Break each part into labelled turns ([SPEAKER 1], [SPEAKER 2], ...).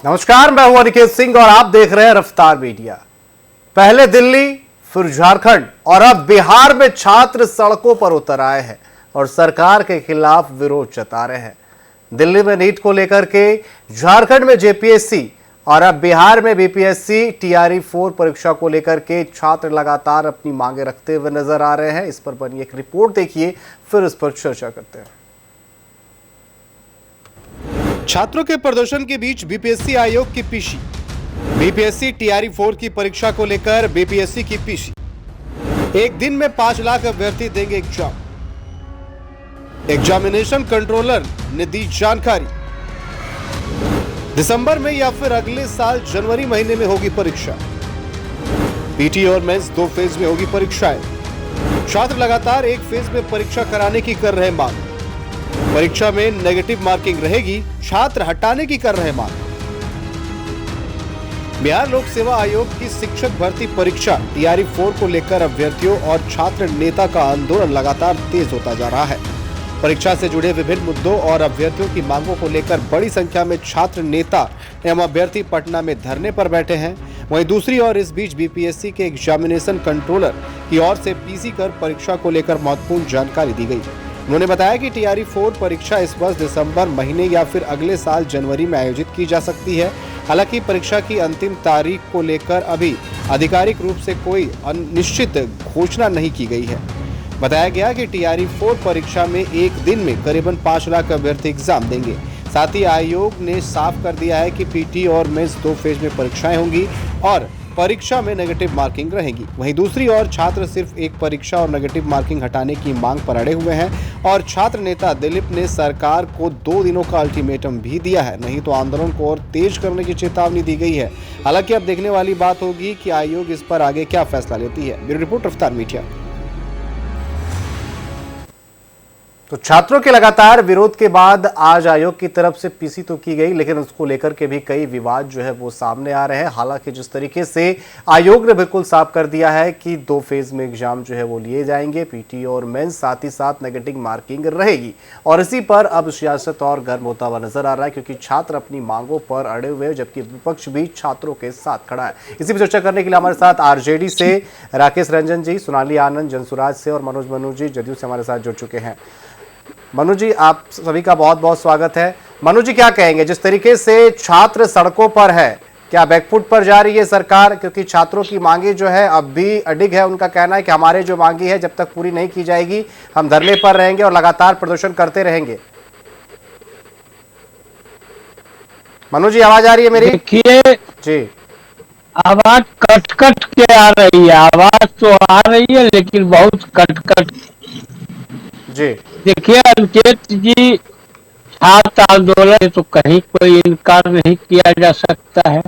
[SPEAKER 1] नमस्कार, मैं हूं अनिकेत सिंह और आप देख रहे हैं रफ्तार मीडिया। पहले दिल्ली, फिर झारखंड और अब बिहार में छात्र सड़कों पर उतर आए हैं और सरकार के खिलाफ विरोध जता रहे हैं। दिल्ली में नीट को लेकर के, झारखंड में जेपीएससी और अब बिहार में बीपीएससी टीआरई 4 परीक्षा को लेकर के छात्र लगातार अपनी मांगे रखते हुए नजर आ रहे हैं। इस पर बनी एक रिपोर्ट देखिए, फिर इस पर चर्चा करते हैं। छात्रों के प्रदर्शन के बीच बीपीएससी आयोग की पीसी। बीपीएससी टीआरई 4 की परीक्षा को लेकर बीपीएससी की पीसी। एक दिन में 5 लाख अभ्यर्थी देंगे एग्जाम। एग्जामिनेशन कंट्रोलर ने दी जानकारी। दिसंबर में या फिर अगले साल जनवरी महीने में होगी परीक्षा। पीटी और मेंस 2 फेज में होगी परीक्षाएं। छात्र लगातार एक फेज में परीक्षा कराने की कर रहे मांग। परीक्षा में नेगेटिव मार्किंग रहेगी, छात्र हटाने की कर रहे मांग। बिहार लोक सेवा आयोग की शिक्षक भर्ती परीक्षा टीआरई 4 को लेकर अभ्यर्थियों और छात्र नेता का आंदोलन लगातार तेज होता जा रहा है। परीक्षा से जुड़े विभिन्न मुद्दों और अभ्यर्थियों की मांगों को लेकर बड़ी संख्या में छात्र नेता एवं अभ्यर्थी पटना में धरने पर बैठे हैं। वहीं दूसरी ओर इस बीच बीपीएससी के एग्जामिनेशन कंट्रोलर की ओर से पीसी कर परीक्षा को लेकर महत्वपूर्ण जानकारी दी गई। उन्होंने बताया कि टीआरई 4 परीक्षा इस वर्ष दिसंबर महीने या फिर अगले साल जनवरी में आयोजित की जा सकती है। हालांकि परीक्षा की अंतिम तारीख को लेकर अभी आधिकारिक रूप से कोई निश्चित घोषणा नहीं की गई है। बताया गया कि टीआरई 4 परीक्षा में एक दिन में करीबन 5 लाख अभ्यर्थी एग्जाम देंगे। साथ ही आयोग ने साफ कर दिया है कि पीटी और मेंस 2 फेज में परीक्षाएं होंगी और परीक्षा में नेगेटिव मार्किंग रहेगी। वहीं दूसरी ओर छात्र सिर्फ एक परीक्षा और नेगेटिव मार्किंग हटाने की मांग पर अड़े हुए हैं और छात्र नेता दिलीप ने सरकार को 2 दिनों का अल्टीमेटम भी दिया है, नहीं तो आंदोलन को और तेज करने की चेतावनी दी गई है। हालांकि अब देखने वाली बात होगी कि आयोग इस पर आगे क्या फैसला लेती है। ब्यूरो रिपोर्ट, रफ्तार मीडिया। तो छात्रों के लगातार विरोध के बाद आज आयोग की तरफ से पीसी तो की गई, लेकिन उसको लेकर के भी कई विवाद जो है वो सामने आ रहे हैं। हालांकि जिस तरीके से आयोग ने बिल्कुल साफ कर दिया है कि 2 फेज में एग्जाम जो है वो लिए जाएंगे, पीटी और मेंस, साथ ही साथ नेगेटिव मार्किंग रहेगी और इसी पर अब सियासत और गर्म होता हुआ नजर आ रहा है, क्योंकि छात्र अपनी मांगों पर अड़े हुए हैं जबकि विपक्ष भी छात्रों के साथ खड़ा है। इसी पर चर्चा करने के लिए हमारे साथ आरजेडी से राकेश रंजन जी, सोनाली आनंद जनसुराज से और मनोज मनु जी जदयू से हमारे साथ जुड़ चुके हैं। मनु जी, आप सभी का बहुत बहुत स्वागत है। मनु जी, क्या कहेंगे जिस तरीके से छात्र सड़कों पर है, क्या बैकफुट पर जा रही है सरकार? क्योंकि छात्रों की मांगे जो है अब भी अडिग है। उनका कहना है कि हमारे जो मांगी है जब तक पूरी नहीं की जाएगी हम धरने पर रहेंगे और लगातार प्रदर्शन करते रहेंगे। मनु जी, आवाज आ रही है मेरी?
[SPEAKER 2] देखिए
[SPEAKER 1] जी,
[SPEAKER 2] आवाज कट कट के आ रही है। आवाज तो आ रही है लेकिन बहुत कट कट।
[SPEAKER 1] जी,
[SPEAKER 2] देखिए अनिकेत जी, छात्र आंदोलन तो कहीं कोई इनकार नहीं किया जा सकता है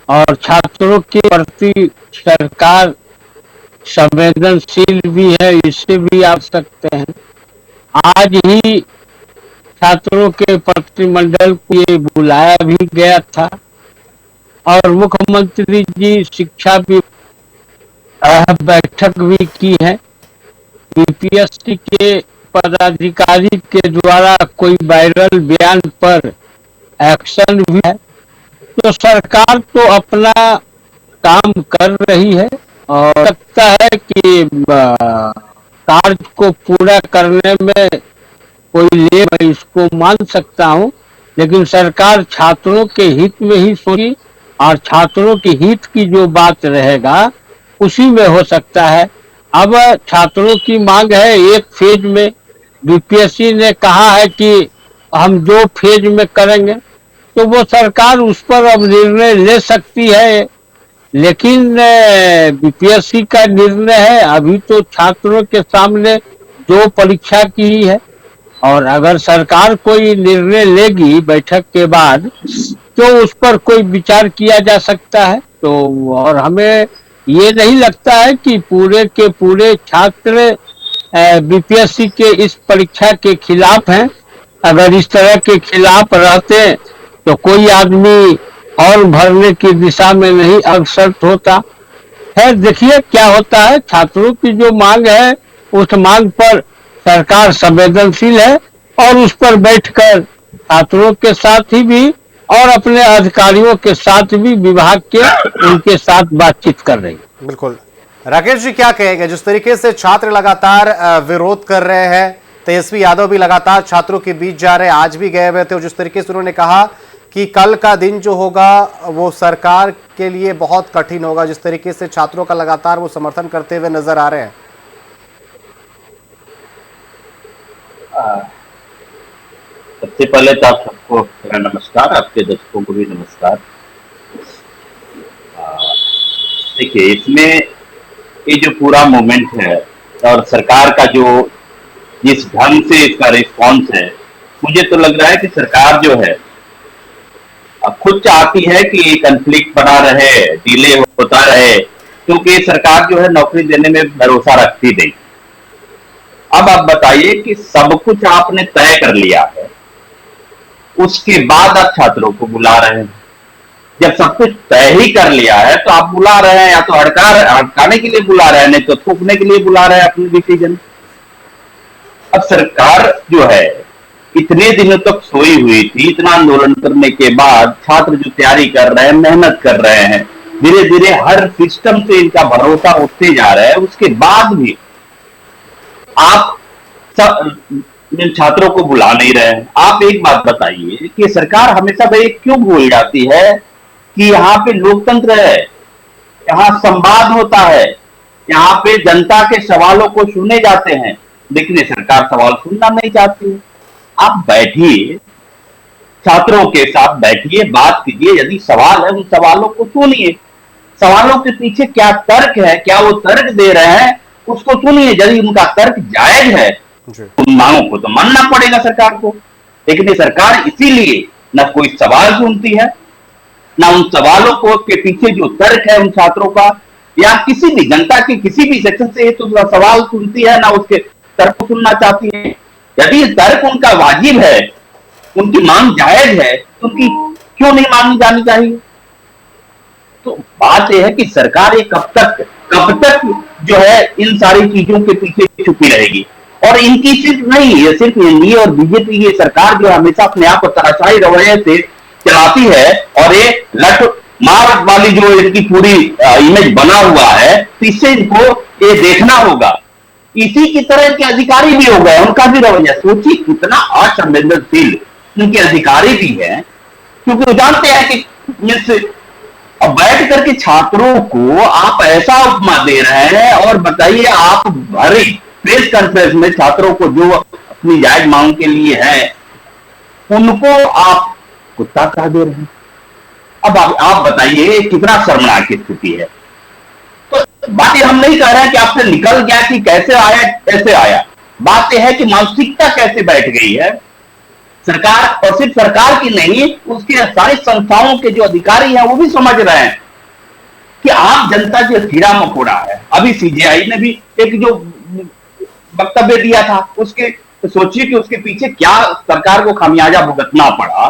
[SPEAKER 2] और छात्रों के प्रति सरकार संवेदनशील भी है, इससे भी आप सकते हैं। आज ही छात्रों के प्रतिनिधिमंडल को ये बुलाया भी गया था और मुख्यमंत्री जी शिक्षा भी बैठक भी की है। बीपीएससी के पदाधिकारी के द्वारा कोई वायरल बयान पर एक्शन भी है। तो सरकार तो अपना काम कर रही है और लगता है कि कार्य को पूरा करने में कोई ले, मैं इसको मान सकता हूं, लेकिन सरकार छात्रों के हित में ही सोची और छात्रों के हित की जो बात रहेगा उसी में हो सकता है। अब छात्रों की मांग है एक फेज में, बीपीएससी ने कहा है कि हम 2 फेज में करेंगे, तो वो सरकार उस पर अब निर्णय ले सकती है। लेकिन बीपीएससी का निर्णय है, अभी तो छात्रों के सामने 2 परीक्षा की ही है और अगर सरकार कोई निर्णय लेगी बैठक के बाद तो उस पर कोई विचार किया जा सकता है। तो और हमें ये नहीं लगता है कि पूरे के पूरे छात्र बीपीएससी के इस परीक्षा के खिलाफ हैं। अगर इस तरह के खिलाफ रहते तो कोई आदमी फॉर्म भरने की दिशा में नहीं अग्रसर होता है। देखिए क्या होता है। छात्रों की जो मांग है उस मांग पर सरकार संवेदनशील है और उस पर बैठकर छात्रों के साथ ही भी और अपने अधिकारियों के साथ भी विभाग के उनके साथ बातचीत कर रही है।
[SPEAKER 1] बिल्कुल। राकेश जी, क्या कहेंगे जिस तरीके से छात्र लगातार विरोध कर रहे हैं, तेजस्वी यादव भी लगातार छात्रों के बीच जा रहे हैं, आज भी गए हुए थे, और जिस तरीके से उन्होंने कहा कि कल का दिन जो होगा वो सरकार के लिए बहुत कठिन होगा, जिस तरीके से छात्रों का लगातार वो समर्थन करते हुए नजर आ रहे हैं।
[SPEAKER 3] सबसे पहले तो आप सबको मेरा नमस्कार, आपके दर्शकों को भी नमस्कार। देखिए, इसमें ये जो पूरा मोमेंट है और सरकार का जो जिस ढंग से इसका रिस्पॉन्स है, मुझे तो लग रहा है कि सरकार जो है अब खुद चाहती है कि ये कंफ्लिक्ट बना रहे, डिले होता रहे, क्योंकि सरकार जो है नौकरी देने में भरोसा रखती नहीं। अब आप बताइए कि सब कुछ आपने तय कर लिया है, उसके बाद आप छात्रों को बुला रहे हैं। जब सब कुछ तय ही कर लिया है तो आप बुला रहे हैं, या तो हड़काने के लिए बुला रहे हैं, नहीं तो थोपने के लिए बुला रहे हैं अपनी डिसीजन। अब सरकार जो है इतने दिनों तक सोई हुई थी, इतना आंदोलन करने के बाद छात्र जो तैयारी कर रहे हैं, मेहनत कर रहे हैं, धीरे धीरे हर सिस्टम से इनका भरोसा उठते जा रहा है, उसके बाद भी आप इन छात्रों को बुला नहीं रहे हैं। आप एक बात बताइए कि सरकार हमेशा भाई क्यों भूल जाती है कि यहाँ पे लोकतंत्र है, यहाँ संवाद होता है, यहाँ पे जनता के सवालों को सुने जाते हैं, लेकिन ये सरकार सवाल सुनना नहीं चाहती है। आप बैठिए, छात्रों के साथ बैठिए, बात कीजिए, यदि सवाल है उन सवालों को सुनिए, सवालों के पीछे क्या तर्क है, क्या वो तर्क दे रहे हैं उसको सुनिए। यदि उनका तर्क जायज है उन मांगों को तो मानना पड़ेगा सरकार को, लेकिन ये सरकार इसीलिए न कोई सवाल सुनती है, ना उन सवालों को के पीछे जो तर्क है उन छात्रों का या किसी भी जनता के किसी भी सेक्शन से तो सवाल सुनती है, ना उसके तर्क को सुनना चाहती है। यदि तर्क उनका वाजिब है, उनकी मांग जायज है, तो उनकी क्यों नहीं मांगी जानी चाहिए? तो बात यह है कि सरकार ये कब तक जो है इन सारी चीजों के पीछे छुपी रहेगी। और इनकी सिर्फ नहीं, ये सिर्फ एनडीए और बीजेपी की सरकार जो हमेशा अपने आप को तराशाई रवैये से चलाती है, और ये लट मार वाली जो इनकी पूरी इमेज बना हुआ है, तो इससे इनको ये देखना होगा। इसी की तरह के अधिकारी भी हो गए, उनका भी रवैया सोचिए कितना असंवेदनशील उनके अधिकारी भी हैं, क्योंकि वो जानते हैं कि अब बैठ करके छात्रों को आप ऐसा उपमा दे रहे हैं, और बताइए आप भरी प्रेस कॉन्फ्रेंस में छात्रों को जो अपनी जायज मांग के लिए है उनको आप कुत्ता कह दे रहे हैं। अब आप बताइए कितना शर्मनाक स्थिति है। तो बात हम नहीं कह रहे हैं कि आपसे निकल गया कि कैसे आया कैसे आया, बात यह है कि मानसिकता कैसे बैठ गई है सरकार, और सिर्फ सरकार की नहीं, उसके सारी संस्थाओं के जो अधिकारी हैं वो भी समझ रहे हैं कि आम जनता जो कीड़ा मकोड़ा है। अभी सीजेआई ने भी एक जो वक्तव्य दिया था, उसके तो सोचिए कि उसके पीछे क्या सरकार को खामियाजा भुगतना पड़ा,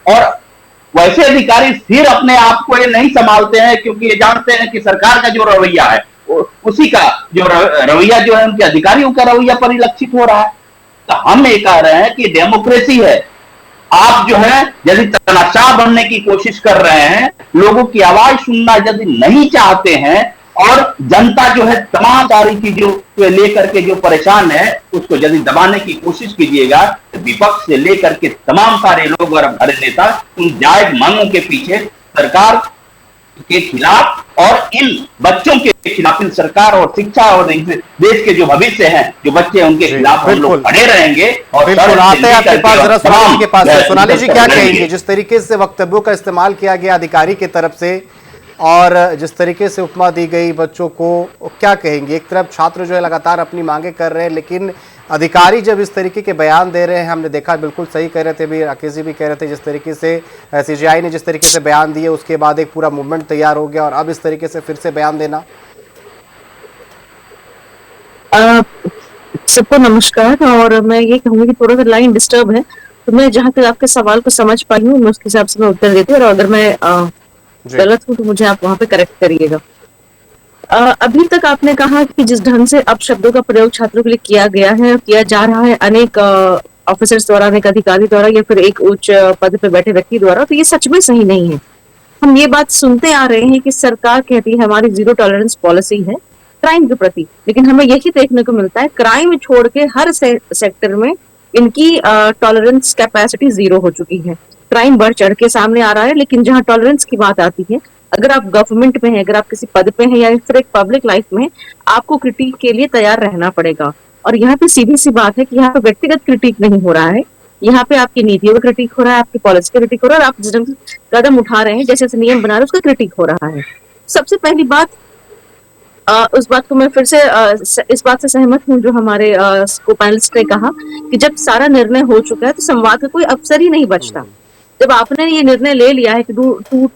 [SPEAKER 3] और वैसे अधिकारी फिर अपने आप को ये नहीं संभालते हैं, क्योंकि ये जानते हैं कि सरकार का जो रवैया है उसी का जो रवैया जो है उनके अधिकारियों का रवैया परिलक्षित हो रहा है। तो हम ये कह रहे हैं कि डेमोक्रेसी है, आप जो है यदि तानाशाह बनने की कोशिश कर रहे हैं, लोगों की आवाज सुनना यदि नहीं चाहते हैं, और जनता जो है तमाम सारी चीजों को लेकर के जो परेशान है उसको यदि दबाने की कोशिश कीजिएगा, तो विपक्ष से लेकर के तमाम सारे लोग और हमारे नेता उन जायज मांगों के पीछे सरकार के खिलाफ और इन बच्चों के खिलाफ, इन सरकार और शिक्षा और देश के जो भविष्य हैं, जो बच्चे हैं उनके खिलाफ हम लोग खड़े रहेंगे। और
[SPEAKER 1] बिल्कुल आते हैं आपके पास, जरा सोनाली के पास। सोनाली जी, क्या कहेंगे जिस तरीके से वक्तव्यों का इस्तेमाल किया गया अधिकारी की तरफ से और जिस तरीके से उपमा दी गई बच्चों को, क्या कहेंगे? एक तरफ छात्र जो है लगातार अपनी मांगे कर रहे हैं, लेकिन अधिकारी जब इस तरीके के बयान दे रहे हैं, हमने देखा बिल्कुल सही कह रहे थे, भी राकेश जी भी कह रहे थे, जिस तरीके से सीजीआई ने जिस तरीके से बयान दिए उसके बाद एक पूरा मूवमेंट तैयार हो गया, और अब इस तरीके से फिर से बयान देना।
[SPEAKER 4] सबको नमस्कार। और मैं ये कहूँगी कि थोड़ा सा लाइन डिस्टर्ब है, तो मैं जहाँ तक आपके सवाल को समझ पाई हूँ मैं उसके हिसाब से मैं उत्तर देती हूँ, और अगर मैं गलत हूँ तो मुझे आप वहाँ पे करेक्ट करिएगा। अभी तक आपने कहा कि जिस ढंग से अब शब्दों का प्रयोग छात्रों के लिए किया गया है, किया जा रहा है, अनेक ऑफिसर्स द्वारा, एक अधिकारी द्वारा या फिर एक उच्च पद पे बैठे व्यक्ति द्वारा, तो ये सच में सही नहीं है। हम ये बात सुनते आ रहे हैं कि सरकार कहती है हमारी जीरो टॉलरेंस पॉलिसी है क्राइम के प्रति, लेकिन हमें यही देखने को मिलता है क्राइम छोड़ के हर सेक्टर में इनकी टॉलरेंस कैपेसिटी जीरो हो चुकी है। क्राइम बढ़ चढ़ के सामने आ रहा है, लेकिन जहां टॉलरेंस की बात आती है, अगर आप गवर्नमेंट में हैं, अगर आप किसी पद पे हैं या फिर एक पब्लिक लाइफ में, आपको क्रिटिक के लिए तैयार रहना पड़ेगा। और यहाँ पे सीधी सी बात है कि यहाँ पे व्यक्तिगत क्रिटिक नहीं हो रहा है, यहाँ पे आपकी नीतियों का क्रिटिक हो रहा है, आपकी पॉलिसी का क्रिटिक हो रहा है, और आप जिस कदम उठा रहे हैं, जैसे नियम बना रहे हैं, उसका क्रिटिक हो रहा है। सबसे पहली बात, उस बात को मैं फिर से इस बात से सहमत हूँ जो हमारे को पैनलिस्ट ने कहा कि जब सारा निर्णय हो चुका है तो संवाद का कोई अवसर ही नहीं बचता। जब आपने ये निर्णय ले लिया है कि टू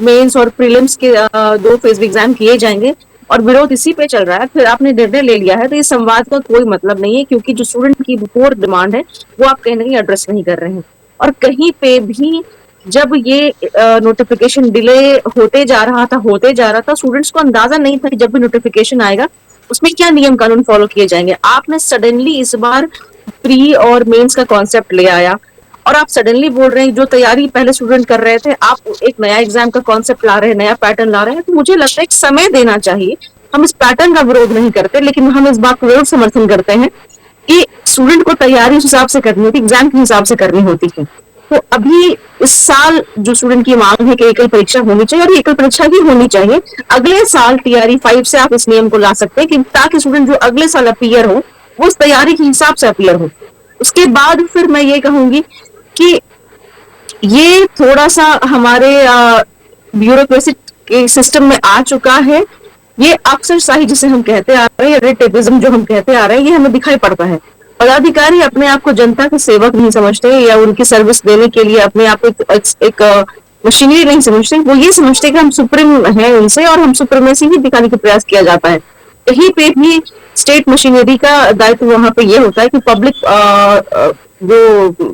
[SPEAKER 4] मेंस और प्रीलिम्स के 2 फेज एग्जाम किए जाएंगे और विरोध इसी पे चल रहा है, फिर आपने निर्णय ले लिया है, तो ये संवाद का कोई मतलब नहीं है, क्योंकि जो स्टूडेंट की कोर डिमांड है वो आप कहीं ना कहीं एड्रेस नहीं कर रहे हैं। और कहीं पे भी जब ये नोटिफिकेशन डिले होते जा रहा था, स्टूडेंट्स को अंदाजा नहीं था कि जब भी नोटिफिकेशन आएगा उसमें क्या नियम कानून फॉलो किए जाएंगे। आपने सडनली इस बार प्री और मेंस का कॉन्सेप्ट ले आया और आप सडनली बोल रहे हैं जो तैयारी पहले स्टूडेंट कर रहे थे, आप एक नया एग्जाम का कॉन्सेप्ट ला रहे हैं, नया पैटर्न ला रहे हैं। तो मुझे लगता है एक समय देना चाहिए। हम इस पैटर्न का विरोध नहीं करते, लेकिन हम इस बात का जरूर समर्थन करते हैं कि स्टूडेंट को तैयारी उस हिसाब से करनी होती है, एग्जाम के हिसाब से करनी होती है। तो अभी इस साल जो स्टूडेंट की मांग है कि एकल परीक्षा होनी चाहिए, और एकल परीक्षा ही होनी चाहिए। अगले साल टीआरई 5 से आप इस नियम को ला सकते हैं कि ताकि स्टूडेंट जो अगले साल अपीयर हो वो उस तैयारी के हिसाब से अपीयर हो। उसके बाद फिर मैं ये कहूंगी कि ये थोड़ा सा हमारे ब्यूरोक्रेसी के सिस्टम में आ चुका है। ये अफसरशाही जिसे हम कहते आ रहे हैं, रेड टेपिज्म जो हम कहते आ रहे हैं, ये हमें दिखाई पड़ता है। पदाधिकारी अपने आप को जनता के सेवक नहीं समझते या उनकी सर्विस देने के लिए अपने आप को एक मशीनरी नहीं समझते। वो ये समझते हैं कि हम सुप्रीम हैं उनसे और हम सुप्रीमेसी ही दिखाने का प्रयास किया जाता है। यहीं पे भी स्टेट मशीनरी का दायित्व वहां पे ये होता है कि पब्लिक जो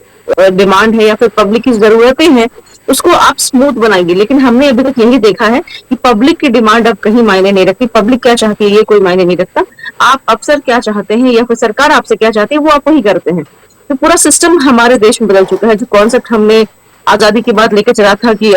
[SPEAKER 4] डिमांड है या फिर पब्लिक की जरूरतें हैं उसको आप स्मूथ बनाएंगे। लेकिन हमने अभी तक यही देखा है कि पब्लिक की डिमांड अब कहीं मायने नहीं रखती। पब्लिक क्या चाहती है ये कोई मायने नहीं रखता। आप अफसर क्या चाहते हैं या फिर सरकार आपसे क्या चाहती है वो आप वही करते हैं। तो पूरा सिस्टम हमारे देश में बदल चुका है। जो कॉन्सेप्ट हमने आजादी के बाद लेकर चला था कि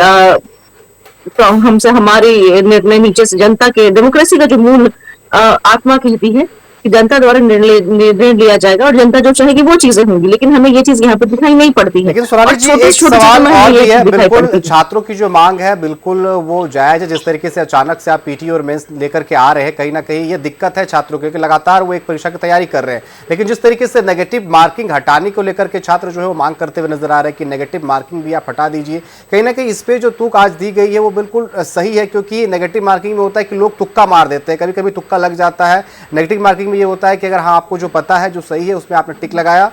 [SPEAKER 4] तो हमसे हमारे निर्णय नीचे से जनता के, डेमोक्रेसी का जो मूल आत्मा कहती है कि जनता द्वारा निर्णय लिया जाएगा और जनता जो चाहेगी वो चीजें होंगी, लेकिन हमें ये चीज यहाँ पे दिखाई नहीं पड़ती है।
[SPEAKER 1] लेकिन सोनाली जी एक सवाल और भी है, बिल्कुल छात्रों की जो मांग है बिल्कुल वो जायज है। जिस तरीके से अचानक से आप पीटी और मेंस लेकर के आ रहे हैं, कहीं ना कहीं ये दिक्कत है छात्रों की, लगातार वो एक परीक्षा की तैयारी कर रहे हैं। लेकिन जिस तरीके से नेगेटिव मार्किंग हटाने को लेकर के छात्र जो है वो मांग करते हुए नजर आ रहे हैं कि नेगेटिव मार्किंग भी आप हटा दीजिए, कहीं ना कहीं इस पे जो तूक आज दी गई है वो बिल्कुल सही है। क्योंकि नेगेटिव मार्किंग में होता है कि लोग तुक्का मार देते हैं, कभी कभी तुक्का लग जाता है। नेगेटिव मार्किंग में ये होता है कि अगर हाँ आपको जो पता है जो सही है उसमें आपने टिक लगाया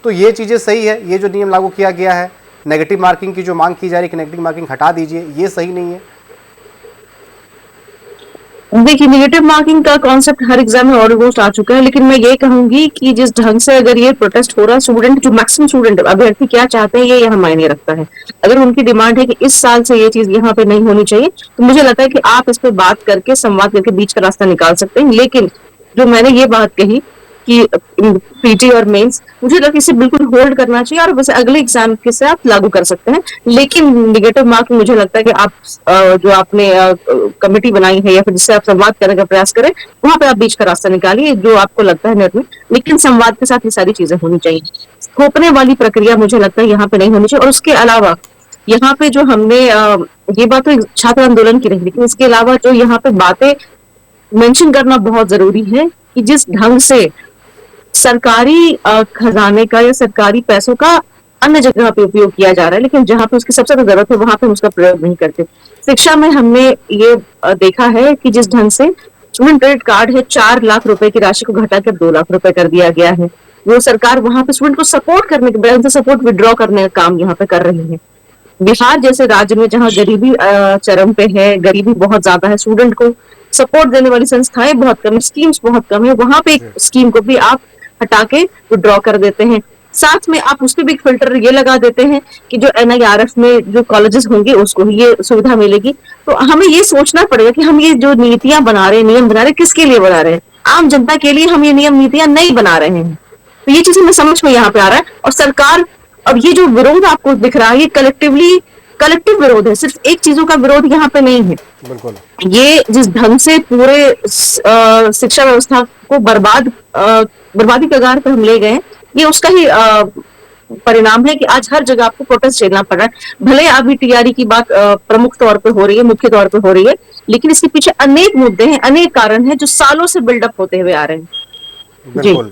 [SPEAKER 1] तो ये चीजें सही है। ये जो नियम लागू किया गया है, नेगेटिव मार्किंग की जो मांग की जा रही है कि नेगेटिव मार्किंग हटा दीजिए, ये सही नहीं है।
[SPEAKER 4] देखिए, नेगेटिव मार्किंग का कॉन्सेप्ट हर एग्जाम में ऑलमोस्ट आ चुका है, लेकिन मैं ये कहूंगी कि जिस ढंग से अगर ये प्रोटेस्ट हो रहा है, स्टूडेंट जो मैक्सिमम स्टूडेंट अभ्यर्थी क्या चाहते हैं ये यहाँ मायने रखता है। अगर उनकी डिमांड है कि इस साल से ये चीज यहाँ पे नहीं होनी चाहिए, तो मुझे लगता है कि आप इस पे बात करके, संवाद करके बीच का रास्ता निकाल सकते हैं। लेकिन जो मैंने ये बात कही कि पीटी और मेंस, मुझे लगता है इसे बिल्कुल होल्ड करना चाहिए और वैसे अगले एग्जाम के से आप लागू कर सकते हैं। लेकिन नेगेटिव मार्किंग मुझे लगता है कि आप जो आपने कमेटी बनाई है या फिर जिससे आप संवाद करने का प्रयास करें, वहां पे आप बीच का रास्ता निकालिए जो आपको लगता है निर्णय। लेकिन संवाद के साथ ये सारी चीजें होनी चाहिए। थोपने वाली प्रक्रिया मुझे लगता है यहाँ पे नहीं होनी चाहिए। और उसके अलावा यहाँ पे जो हमने ये बात तो छात्र आंदोलन की रही, लेकिन इसके अलावा जो यहाँ पे बातें मेंशन करना बहुत जरूरी है कि जिस ढंग से सरकारी खजाने का या सरकारी पैसों का अन्य जगह पे उपयोग किया जा रहा है, लेकिन जहां पे उसकी सबसे ज्यादा जरूरत है वहां पे हम उसका प्रयोग नहीं करते। शिक्षा में हमने ये देखा है कि जिस ढंग से स्टूडेंट क्रेडिट कार्ड है, 4 लाख रुपए की राशि को घटाकर 2 लाख रुपए कर दिया गया है। वो सरकार वहां पे स्टूडेंट को सपोर्ट करने के बजाय उनसे सपोर्ट विड्रॉ करने का काम यहाँ पे कर रही है। बिहार जैसे राज्य में जहाँ गरीबी चरम पे है, गरीबी बहुत ज्यादा है, स्टूडेंट को सपोर्ट देने वाली संस्थाएं बहुत कम है, स्कीम्स बहुत कम है, वहां पे एक स्कीम को भी आप हटा के विड्रॉ कर देते हैं। साथ में आप उसपे भी एक फिल्टर ये लगा देते हैं कि जो NIRF में जो कॉलेजेस होंगे उसको ये सुविधा मिलेगी। तो हमें ये सोचना पड़ेगा कि हम ये जो नीतियां बना रहे हैं, नियम बना रहे हैं, किसके लिए बना रहे हैं? आम जनता के लिए हम ये नियम नीतियां नहीं बना रहे हैं। तो ये चीजें मैं समझ में यहाँ पे आ रहा है। और सरकार, अब ये जो विरोध आपको दिख रहा है, ये कलेक्टिव विरोध है, सिर्फ एक चीजों का विरोध यहाँ पे नहीं है।
[SPEAKER 1] बिल्कुल।
[SPEAKER 4] ये जिस ढंग से पूरे शिक्षा व्यवस्था को बर्बादी कगार पे हम ले गए, ये उसका ही परिणाम है कि आज हर जगह आपको प्रोटेस्ट झेलना पड़ रहा है। भले अभी टीआरई की बात प्रमुख तौर पे हो रही है, मुख्य तौर पे हो रही है, लेकिन इसके पीछे अनेक मुद्दे हैं, अनेक कारण हैं जो सालों से बिल्डअप होते हुए आ रहे हैं।
[SPEAKER 1] बिल्कुल।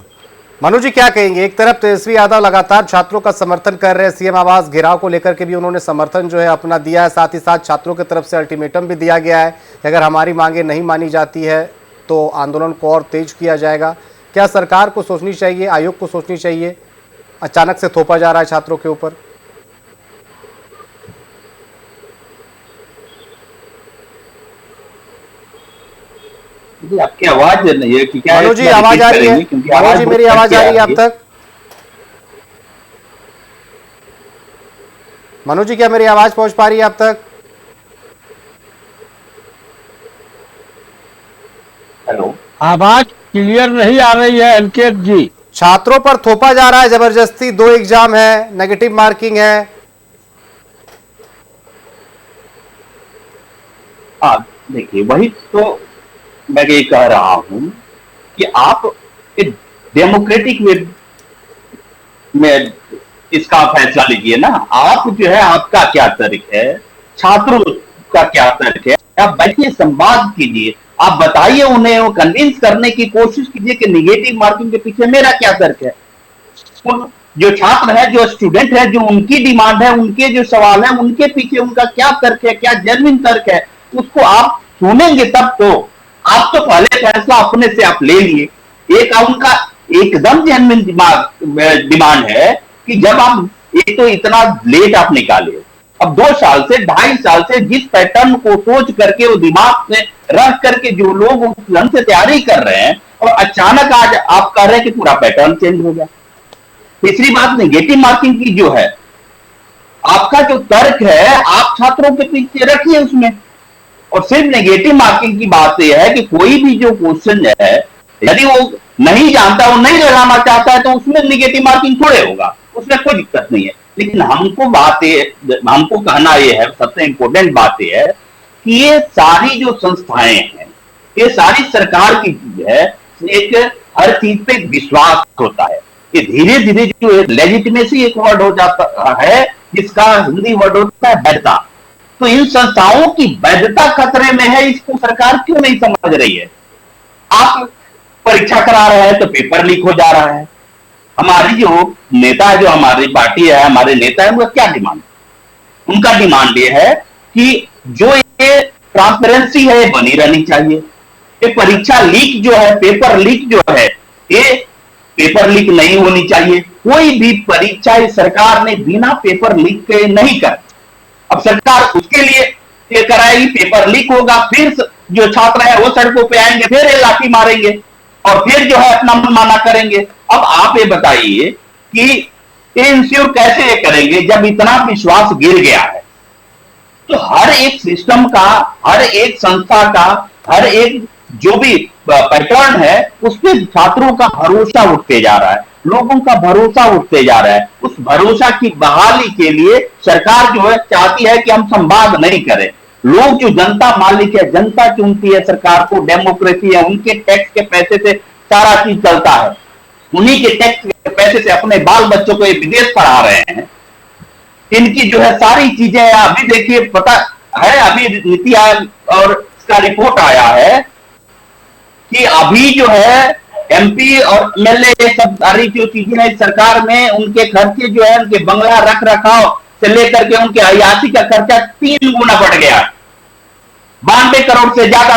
[SPEAKER 1] मनु जी क्या कहेंगे? एक तरफ तेजस्वी यादव लगातार छात्रों का समर्थन कर रहे हैं, सीएम आवास घेराव को लेकर के भी उन्होंने समर्थन जो है अपना दिया है, साथ ही साथ छात्रों की तरफ से अल्टीमेटम भी दिया गया है कि अगर हमारी मांगे नहीं मानी जाती है तो आंदोलन को और तेज किया जाएगा। क्या सरकार को सोचनी चाहिए, आयोग को सोचनी चाहिए, अचानक से थोपा जा रहा है छात्रों के ऊपर?
[SPEAKER 3] आपकी आवाज नहीं है कि क्या?
[SPEAKER 1] मनोज जी आवाज आ रही है? मनोज जी मेरी आवाज आ रही है आप तक? मनोज जी क्या मेरी आवाज पहुंच पा रही है आप तक?
[SPEAKER 3] हेलो,
[SPEAKER 2] आवाज क्लियर नहीं आ रही है अंकित जी।
[SPEAKER 1] छात्रों पर थोपा जा रहा है जबरदस्ती, 2 एग्जाम है, नेगेटिव मार्किंग है।
[SPEAKER 3] देखिए वही तो मैं ये कह रहा हूं कि आप एक डेमोक्रेटिक वे में इसका फैसला लीजिए ना। आप जो है, आपका क्या तर्क है, छात्रों का क्या तर्क है, आप बैठिए, संवाद कीजिए, आप बताइए उन्हें, वो कन्विंस करने की कोशिश कीजिए कि निगेटिव मार्किंग के पीछे मेरा क्या तर्क है। जो छात्र है, जो स्टूडेंट है, जो उनकी डिमांड है, उनके जो सवाल है, उनके पीछे उनका क्या तर्क है, क्या जेन्युइन तर्क है, उसको आप सुनेंगे तब तो। आप तो पहले फैसला अपने से आप ले लिए। एक उनका एकदम जेन्युइन डिमांड है कि जब आप एक तो इतना लेट आप निकाले, अब 2 साल से 2.5 साल से जिस पैटर्न को सोच करके वो दिमाग में रख करके जो लोग उस ढंग से तैयारी कर रहे हैं, और अचानक आज आप कह रहे हैं कि पूरा पैटर्न चेंज हो गया। तीसरी बात, नेगेटिव मार्किंग की जो है, आपका जो तर्क है आप छात्रों के पीछे रखिए उसमें। और सिर्फ नेगेटिव मार्किंग की बात यह है कि कोई भी जो क्वेश्चन है, यदि वो नहीं जानता, वो नहीं लगाना चाहता है, तो उसमें नेगेटिव मार्किंग थोड़े होगा, उसमें कोई दिक्कत नहीं है। लेकिन हमको कहना यह है, सबसे इंपॉर्टेंट बात यह है कि ये सारी जो संस्थाएं हैं, ये सारी सरकार की चीज है। एक हर चीज पे विश्वास होता है, ये धीरे धीरे जो लेजिटिमेसी एक वर्ड हो जाता है, जिसका हिंदी वर्ड होता है वैधता। तो इन संस्थाओं की वैधता खतरे में है, इसको सरकार क्यों नहीं समझ रही है? आप परीक्षा करा रहे हैं तो पेपर लीक हो जा रहा है। हमारी जो नेता है, जो हमारी पार्टी है, हमारे नेता है, उनका क्या डिमांड? उनका डिमांड ये है कि जो ये ट्रांसपेरेंसी है ये बनी रहनी चाहिए। ये परीक्षा लीक जो है, पेपर लीक जो है, ये पेपर लीक नहीं होनी चाहिए। कोई भी परीक्षा इस सरकार ने बिना पेपर लीक के नहीं कर। अब सरकार उसके लिए ये कराएगी, पेपर लीक होगा, फिर जो छात्र है वो सड़कों पे आएंगे, फिर ये लाठी मारेंगे और फिर जो है अपना मनमाना करेंगे। अब आप ये बताइए कि ये इंश्योर कैसे करेंगे जब इतना विश्वास गिर गया है? तो हर एक सिस्टम का, हर एक संस्था का, हर एक जो भी पैटर्न है, उस पर छात्रों का भरोसा उठते जा रहा है, लोगों का भरोसा उठते जा रहा है। उस भरोसा की बहाली के लिए सरकार जो है चाहती है कि हम संवाद नहीं करें। लोग जो जनता मालिक है, जनता चुनती है सरकार को, डेमोक्रेसी है, उनके टैक्स के पैसे से सारा चीज चलता है, उन्हीं के टैक्स के पैसे से अपने बाल बच्चों को ये विदेश पढ़ा रहे हैं। इनकी जो है सारी चीजें, अभी देखिए पता है, अभी नीति आयोग और इसका रिपोर्ट आया है कि अभी जो है एमपी और एमएलए सब सारी जो चीजें हैं सरकार में, उनके खर्चे जो है, उनके बंगला रख रखाव से लेकर के उनके अयासी का खर्चा 3 गुना बढ़ गया, 92 करोड़ से ज्यादा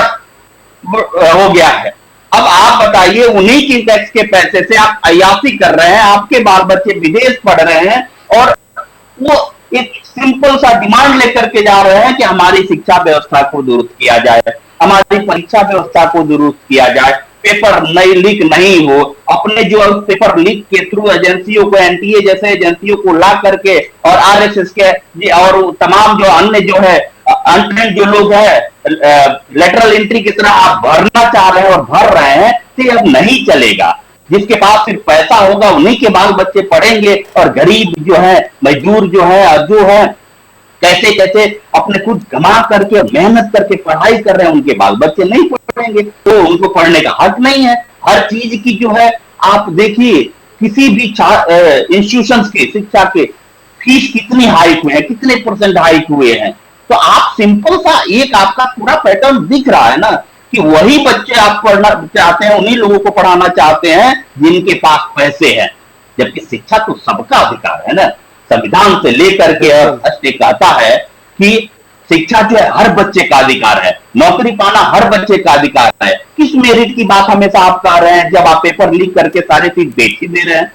[SPEAKER 3] हो गया है। अब आप बताइए, उन्हीं की टैक्स के पैसे से आप अयासी कर रहे हैं, आपके बाल बच्चे विदेश पढ़ रहे हैं, और वो एक सिंपल सा डिमांड लेकर के जा रहे हैं कि हमारी शिक्षा व्यवस्था को दुरुस्त किया जाए, हमारी परीक्षा व्यवस्था को दुरुस्त किया जाए, पेपर नई लीक नहीं हो। अपने जो पेपर लीक के थ्रू एजेंसियों को, एनटीए जैसे एजेंसियों को ला करके, और आरएसएस के और तमाम जो अन्य जो है अनट्रेंड जो लोग हैं, लेटरल एंट्री की तरह आप भरना चाह रहे हैं और भर रहे हैं, तो अब नहीं चलेगा। जिसके पास सिर्फ पैसा होगा उन्हीं के बाल बच्चे पढ़ेंगे, और गरीब जो है, मजदूर जो है, और जो है कैसे कैसे अपने खुद कमा करके मेहनत करके पढ़ाई कर रहे हैं, उनके बाल बच्चे नहीं पढ़ेंगे, तो उनको पढ़ने का हक नहीं है। हर चीज की जो है, आप देखिए किसी भी इंस्टीट्यूशंस के शिक्षा के फीस कितनी हाइक हुए हैं, कितने परसेंट हाइक हुए हैं। तो आप सिंपल सा एक आपका पूरा पैटर्न दिख रहा है ना, कि वही बच्चे आप पढ़ना चाहते हैं, उन्हीं लोगों को पढ़ाना चाहते हैं जिनके पास पैसे हैं, जबकि शिक्षा तो सबका अधिकार है ना। संविधान से लेकर के राष्ट्र कहता है कि शिक्षा जो है हर बच्चे का अधिकार है, नौकरी पाना हर बच्चे का अधिकार है। किस मेरिट की बात हमेशा आप कर रहे हैं, जब आप पेपर लीक करके सारे चीज बेच ही दे रहे हैं।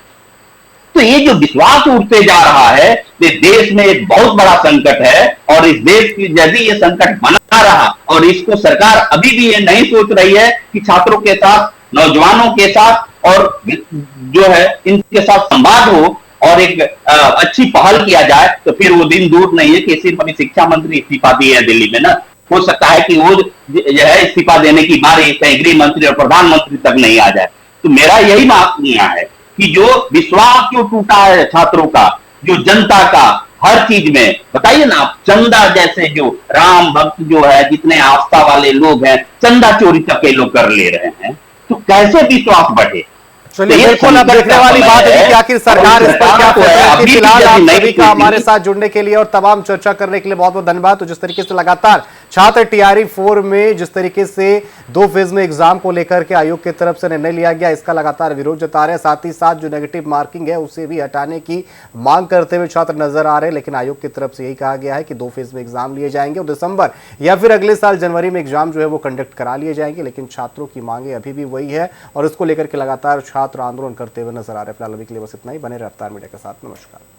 [SPEAKER 3] तो ये जो विश्वास उठते जा रहा है, ये देश में एक बहुत बड़ा संकट है, और इस देश की यदि ये संकट बना रहा और इसको सरकार अभी भी ये नहीं सोच रही है कि छात्रों के साथ, नौजवानों के साथ और जो है इनके साथ संवाद हो और एक अच्छी पहल किया जाए, तो फिर वो दिन दूर नहीं है कि सिर्फ अभी शिक्षा मंत्री इस्तीफा दिए हैं दिल्ली में ना, हो सकता है कि वो जो है इस्तीफा देने की बारी कहीं गृह मंत्री और प्रधानमंत्री तक नहीं आ जाए। तो मेरा यही मानना है कि जो विश्वास जो टूटा है छात्रों का, जो जनता का हर चीज में, बताइए ना आप, चंदा जैसे जो राम भक्त जो है, जितने आस्था वाले लोग हैं, चंदा चोरी तक के लोग कर ले रहे हैं, तो कैसे विश्वास बढ़े।
[SPEAKER 1] चलिए, बिल्कुल अब देखने वाली बात है कि आखिर सरकार इस पर क्या फैसला करती है। फिलहाल आप सभी का हमारे साथ जुड़ने के लिए और तमाम चर्चा करने के लिए बहुत बहुत धन्यवाद। तो जिस तरीके से लगातार छात्र टीआरई 4 में जिस तरीके से 2 फेज में एग्जाम को लेकर के आयोग की तरफ से निर्णय लिया गया, इसका लगातार विरोध जता रहे हैं। साथ ही साथ जो नेगेटिव मार्किंग है उसे भी हटाने की मांग करते हुए छात्र नजर आ रहे हैं, लेकिन आयोग की तरफ से यही कहा गया है कि 2 फेज में एग्जाम लिए जाएंगे और दिसंबर या फिर अगले साल जनवरी में एग्जाम जो है वो कंडक्ट करा लिए जाएंगे। लेकिन छात्रों की मांगे अभी भी वही है और इसको लेकर के लगातार छात्र आंदोलन करते हुए नजर आ रहे हैं। फिलहाल अभी के लिए बस इतना ही। बने रफ्तार मीडिया के साथ। नमस्कार।